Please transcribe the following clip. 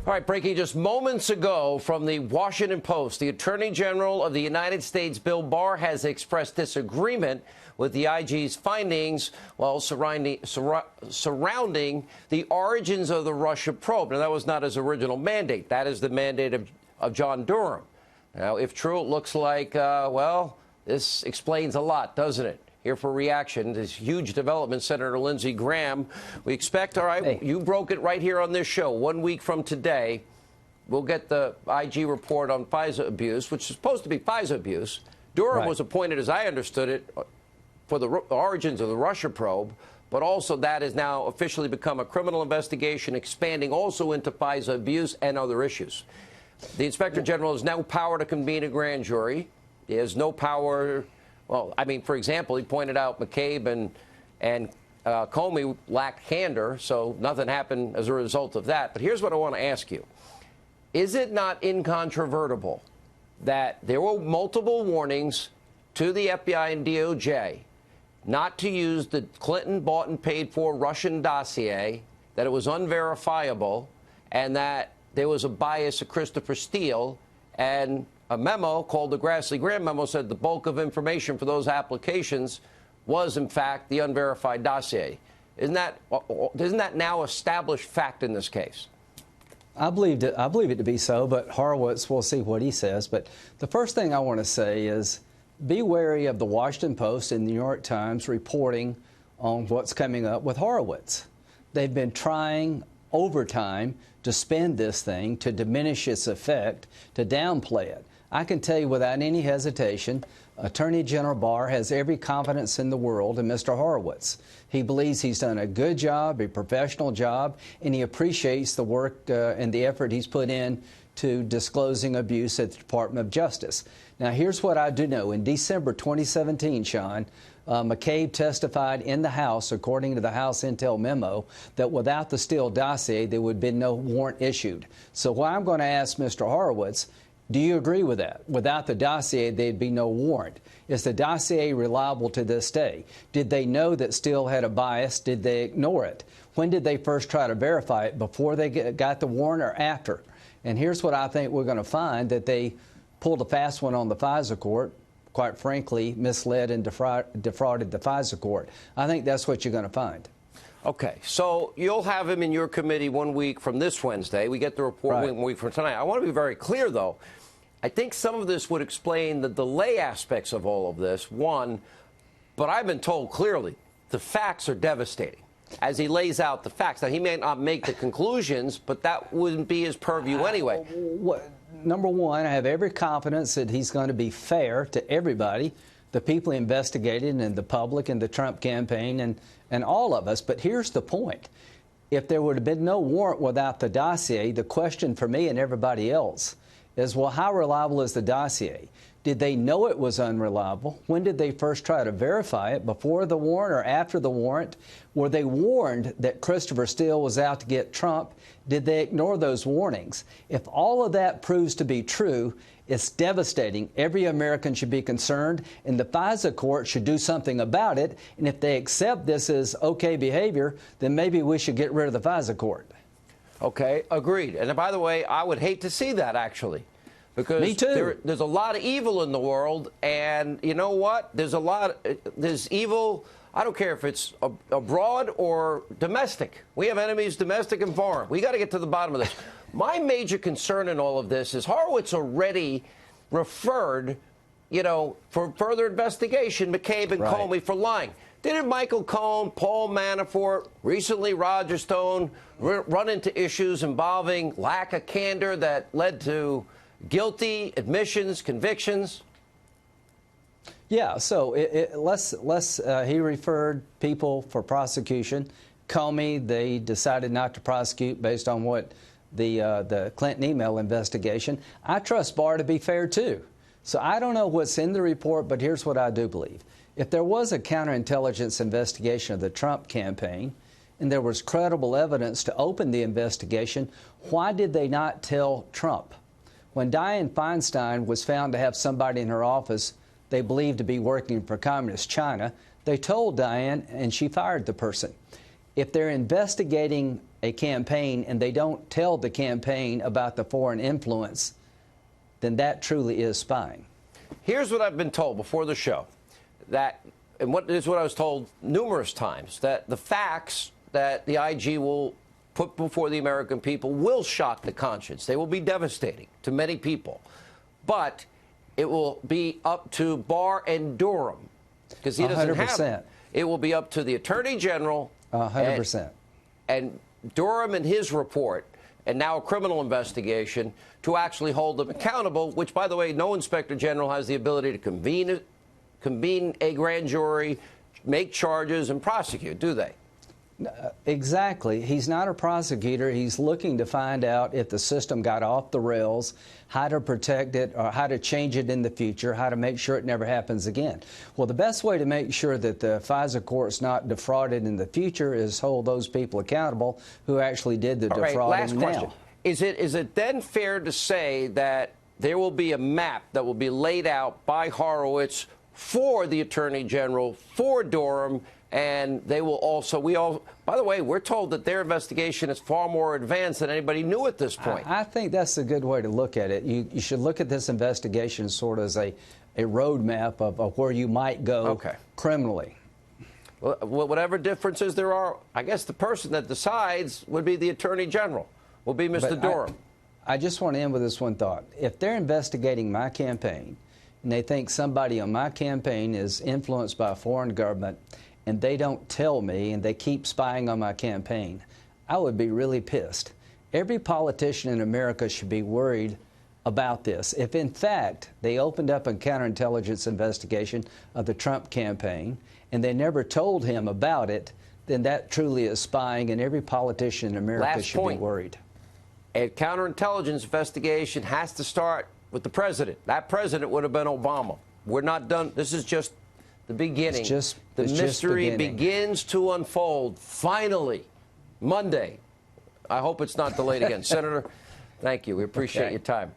All right, breaking just moments ago from the Washington Post, the Attorney General of the United States, Bill Barr, has expressed disagreement with the IG's findings, well, surrounding the origins of the Russia probe. Now, that was not his original mandate. That is the mandate of John Durham. Now, if true, it looks like, well, this explains a lot, doesn't it? Here for reaction, this huge development, Senator Lindsey Graham. We expect, all right, hey, you broke it right here on this show. 1 week from today, we'll get the IG report on FISA abuse, which is supposed to be FISA abuse. Durham was appointed, as I understood it, for the origins of the Russia probe, but also that has now officially become a criminal investigation, expanding also into FISA abuse and other issues. The Inspector General has no power to convene a grand jury. He has no power. Well, I mean, for example, he pointed out McCabe and Comey lacked candor, so nothing happened as a result of that. But here's what I want to ask you. Is it not incontrovertible that there were multiple warnings to the FBI and DOJ not to use the Clinton bought and paid for Russian dossier, that it was unverifiable, and that there was a bias of Christopher Steele, and a memo called the Grassley-Graham memo said the bulk of information for those applications was, in fact, the unverified dossier. Isn't that now established fact in this case? I believe it to be so, but Horowitz, we'll see what he says. But the first thing I want to say is be wary of the Washington Post and the New York Times reporting on what's coming up with Horowitz. They've been trying over time to spin this thing, to diminish its effect, to downplay it. I can tell you without any hesitation, Attorney General Barr has every confidence in the world in Mr. Horowitz. He believes he's done a good job, a professional job, and he appreciates the work and the effort he's put in to disclosing abuse at the Department of Justice. Now, here's what I do know. In December 2017, Sean, McCabe testified in the House, according to the House Intel memo, that without the Steele dossier, there would have been no warrant issued. So what I'm going to ask Mr. Horowitz, do you agree with that? Without the dossier, there'd be no warrant. Is the dossier reliable to this day? Did they know that Steele had a bias? Did they ignore it? When did they first try to verify it? Before they got the warrant or after? And here's what I think we're going to find, that they pulled a fast one on the FISA court, quite frankly, misled and defrauded the FISA court. I think that's what you're going to find. Okay, so you'll have him in your committee 1 week from this Wednesday. We get the report 1 week from tonight. I want to be very clear, though. I think some of this would explain the delay aspects of all of this, one, but I've been told clearly the facts are devastating as he lays out the facts. Now, he may not make the conclusions, but that wouldn't be his purview anyway. Number one, I have every confidence that he's going to be fair to everybody, the people investigated and the public and the Trump campaign and all of us. But here's the point. If there would have been no warrant without the dossier, the question for me and everybody else is, well, how reliable is the dossier? Did they know it was unreliable? When did they first try to verify it? Before the warrant or after the warrant? Were they warned that Christopher Steele was out to get Trump? Did they ignore those warnings? If all of that proves to be true, it's devastating. Every American should be concerned, and the FISA court should do something about it. And if they accept this as okay behavior, then maybe we should get rid of the FISA court. Okay, agreed. And by the way, I would hate to see that, actually. Because me too. There's a lot of evil in the world, and you know what? There's evil. I don't care if it's abroad or domestic. We have enemies, domestic and foreign. We got to get to the bottom of this. My major concern in all of this is Horowitz already referred, for further investigation, McCabe and Comey for lying. Didn't Michael Cohen, Paul Manafort, recently Roger Stone run into issues involving lack of candor that led to guilty admissions, convictions? Yeah, so he referred people for prosecution. Comey, they decided not to prosecute based on what the Clinton email investigation. I trust Barr to be fair, too. So I don't know what's in the report, but here's what I do believe. If there was a counterintelligence investigation of the Trump campaign and there was credible evidence to open the investigation, why did they not tell Trump? When Dianne Feinstein was found to have somebody in her office they believed to be working for Communist China, they told Dianne, and she fired the person. If they're investigating a campaign and they don't tell the campaign about the foreign influence, then that truly is spying. Here's what I've been told before the show, and what is what I was told numerous times, that the facts that the IG will put before the American people will shock the conscience. They will be devastating to many people. But it will be up to Barr and Durham, because he doesn't 100%. have it. It will be up to the Attorney General 100%. and Durham and his report, and now a criminal investigation, to actually hold them accountable, which, by the way, no Inspector General has the ability to convene a grand jury, make charges, and prosecute, do they? Exactly. He's not a prosecutor. He's looking to find out if the system got off the rails, how to protect it, or how to change it in the future, how to make sure it never happens again. Well, the best way to make sure that the FISA court's not defrauded in the future is hold those people accountable who actually did the defrauding. Last question. Now. Is it then fair to say that there will be a map that will be laid out by Horowitz for the Attorney General, for Durham, and they will also, by the way, we're told that their investigation is far more advanced than anybody knew at this point. I think that's a good way to look at it. You should look at this investigation sort of as a roadmap of where you might go criminally. Well, whatever differences there are, I guess the person that decides would be the Attorney General, will be Mr. Durham. I just want to end with this one thought. If they're investigating my campaign and they think somebody on my campaign is influenced by a foreign government, and they don't tell me, and they keep spying on my campaign, I would be really pissed. Every politician in America should be worried about this. If, in fact, they opened up a counterintelligence investigation of the Trump campaign, and they never told him about it, then that truly is spying, and every politician in America should be worried. A counterintelligence investigation has to start with the president. That president would have been Obama. We're not done. This is just the beginning. The mystery begins to unfold. Finally, Monday. I hope it's not delayed again. Senator, thank you. We appreciate your time.